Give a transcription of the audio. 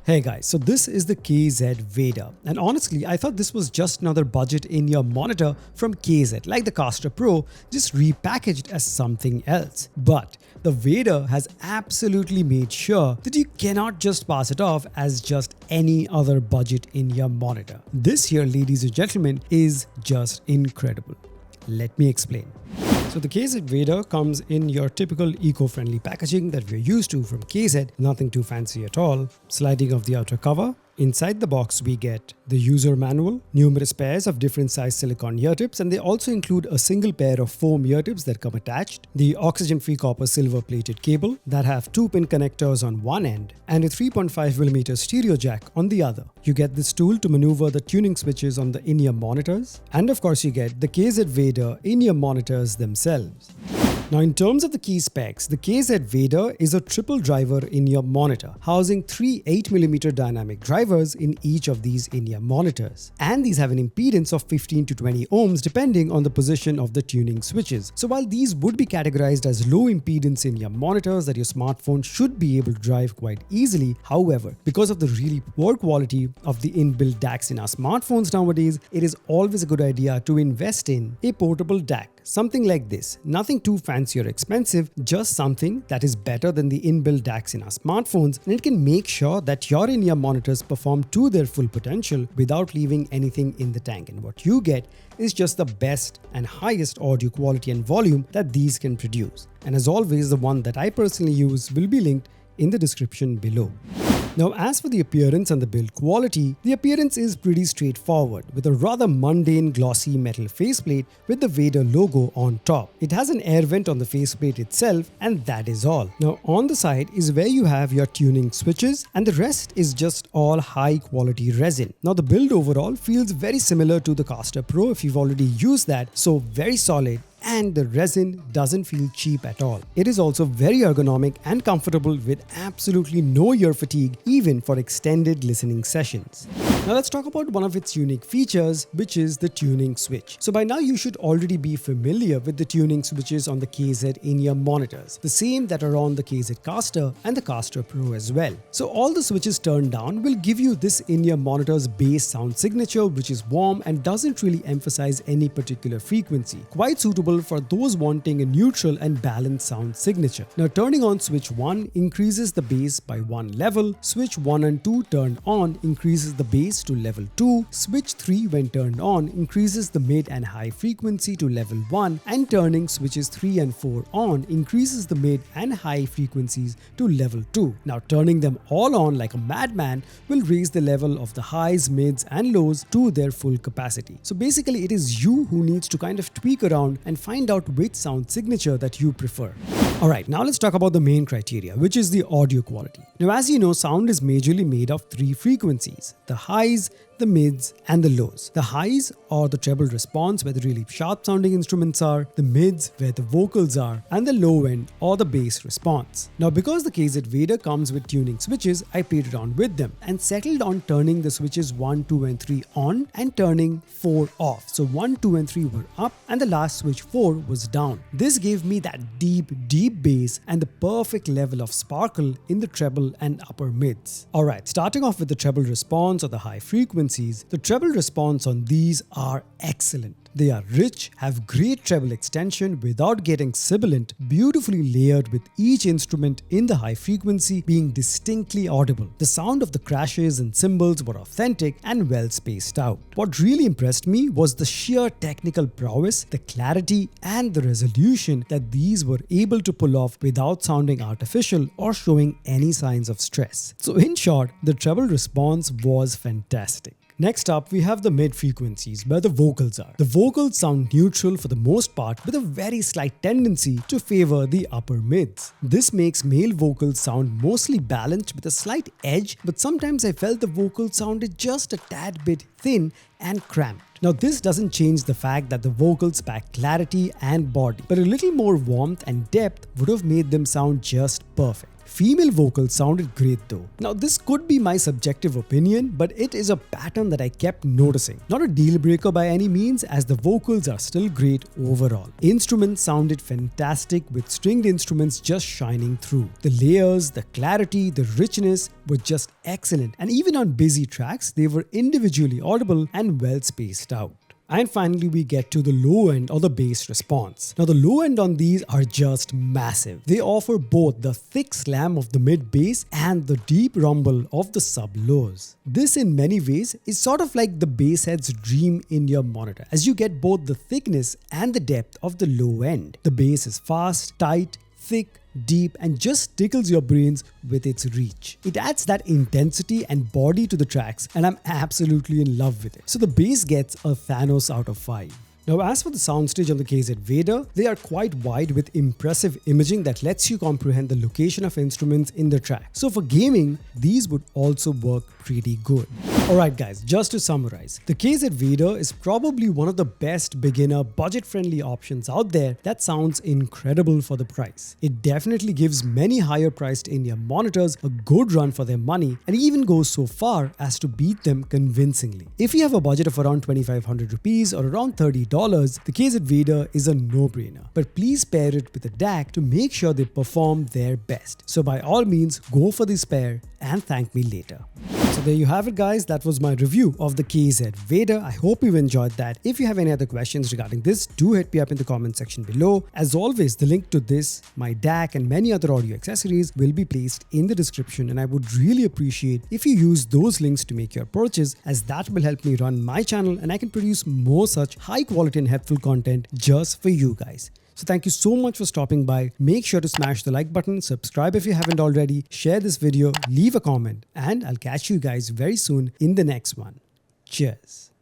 Hey guys, so this is the KZ Vader, and honestly I thought this was just another budget in-ear monitor from KZ like the Caster Pro, just repackaged as something else. But the Vader has absolutely made sure that you cannot just pass it off as just any other budget in-ear monitor. This here, ladies and gentlemen, is just incredible. Let me explain. So the KZ Vader comes in your typical eco-friendly packaging that we're used to from KZ, nothing too fancy at all. Sliding of the outer cover. Inside the box we get the user manual, numerous pairs of different size silicone ear tips, and they also include a single pair of foam ear tips that come attached, the oxygen-free copper silver plated cable that have 2-pin connectors on one end and a 3.5mm stereo jack on the other. You get this tool to maneuver the tuning switches on the in-ear monitors, and of course you get the KZ Vader in-ear monitors themselves. Now in terms of the key specs, the KZ Vader is a triple driver in-ear monitor, housing 3 8mm dynamic drivers in each of these in-ear monitors. And these have an impedance of 15 to 20 ohms depending on the position of the tuning switches. So while these would be categorized as low impedance in-ear monitors that your smartphone should be able to drive quite easily, however, because of the really poor quality of the inbuilt DACs in our smartphones nowadays, it is always a good idea to invest in a portable DAC. Something like this, nothing too fancy or expensive, just something that is better than the inbuilt DACs in our smartphones, and it can make sure that your in-ear monitors perform to their full potential without leaving anything in the tank. And what you get is just the best and highest audio quality and volume that these can produce. And as always, the one that I personally use will be linked in the description below. Now as for the appearance and the build quality, the appearance is pretty straightforward with a rather mundane glossy metal faceplate with the Vader logo on top. It has an air vent on the faceplate itself, and that is all. Now on the side is where you have your tuning switches, and the rest is just all high quality resin. Now the build overall feels very similar to the Caster Pro if you've already used that, so very solid. And the resin doesn't feel cheap at all. It is also very ergonomic and comfortable with absolutely no ear fatigue even for extended listening sessions. Now let's talk about one of its unique features, which is the tuning switch. So by now you should already be familiar with the tuning switches on the KZ in-ear monitors, the same that are on the KZ Caster and the Caster Pro as well. So all the switches turned down will give you this in-ear monitor's bass sound signature, which is warm and doesn't really emphasize any particular frequency. Quite suitable for those wanting a neutral and balanced sound signature. Now turning on switch 1 increases the bass by 1 level, switch 1 and 2 turned on increases the bass to level 2, switch 3 when turned on increases the mid and high frequency to level 1, and turning switches 3 and 4 on increases the mid and high frequencies to level 2. Now turning them all on like a madman will raise the level of the highs, mids and lows to their full capacity. So basically it is you who needs to kind of tweak around and find out which sound signature that you prefer. Alright, now let's talk about the main criteria, which is the audio quality. Now as you know, sound is majorly made of 3 frequencies: the highs, the mids and the lows. The highs are the treble response where the really sharp sounding instruments are, the mids where the vocals are, and the low end or the bass response. Now because the KZ Vader comes with tuning switches, I played around with them and settled on turning the switches 1, 2 and 3 on and turning 4 off. So 1, 2 and 3 were up and the last switch 4 was down. This gave me that deep bass and the perfect level of sparkle in the treble and upper mids. Alright, starting off with the treble response or the high frequency. The treble response on these are excellent. They are rich, have great treble extension without getting sibilant, beautifully layered with each instrument in the high frequency being distinctly audible. The sound of the crashes and cymbals were authentic and well spaced out. What really impressed me was the sheer technical prowess, the clarity and the resolution that these were able to pull off without sounding artificial or showing any signs of stress. So in short, the treble response was fantastic. Next up, we have the mid frequencies where the vocals are. The vocals sound neutral for the most part with a very slight tendency to favor the upper mids. This makes male vocals sound mostly balanced with a slight edge, but sometimes I felt the vocals sounded just a tad bit thin and cramped. Now this doesn't change the fact that the vocals pack clarity and body, but a little more warmth and depth would have made them sound just perfect. Female vocals sounded great though. Now this could be my subjective opinion, but it is a pattern that I kept noticing. Not a deal breaker by any means, as the vocals are still great overall. Instruments sounded fantastic with stringed instruments just shining through. The layers, the clarity, the richness were just excellent, and even on busy tracks they were individually audible and well spaced out. And finally we get to the low end or the bass response. Now the low end on these are just massive. They offer both the thick slam of the mid bass and the deep rumble of the sub lows. This in many ways is sort of like the bass head's dream in your monitor, as you get both the thickness and the depth of the low end. The bass is fast, tight, thick, deep, and just tickles your brains with its reach. It adds that intensity and body to the tracks, and I'm absolutely in love with it. So the bass gets a Thanos out of 5. Now as for the soundstage on the KZ Vader, they are quite wide with impressive imaging that lets you comprehend the location of instruments in the track. So for gaming, these would also work pretty good. Alright guys, just to summarize, the KZ Vader is probably one of the best beginner budget-friendly options out there that sounds incredible for the price. It definitely gives many higher priced in-ear monitors a good run for their money, and even goes so far as to beat them convincingly. If you have a budget of around 2,500 rupees or around $30, the KZ Vader is a no-brainer, but please pair it with a DAC to make sure they perform their best. So by all means, go for this pair and thank me later. So there you have it guys, that was my review of the KZ Vader. I hope you enjoyed that. If you have any other questions regarding this, do hit me up in the comment section below. As always, the link to this, my DAC and many other audio accessories will be placed in the description, and I would really appreciate if you use those links to make your purchase, as that will help me run my channel and I can produce more such high quality and helpful content just for you guys. So thank you so much for stopping by. Make sure to smash the like button, subscribe if you haven't already, share this video, leave a comment, and I'll catch you guys very soon in the next one. Cheers.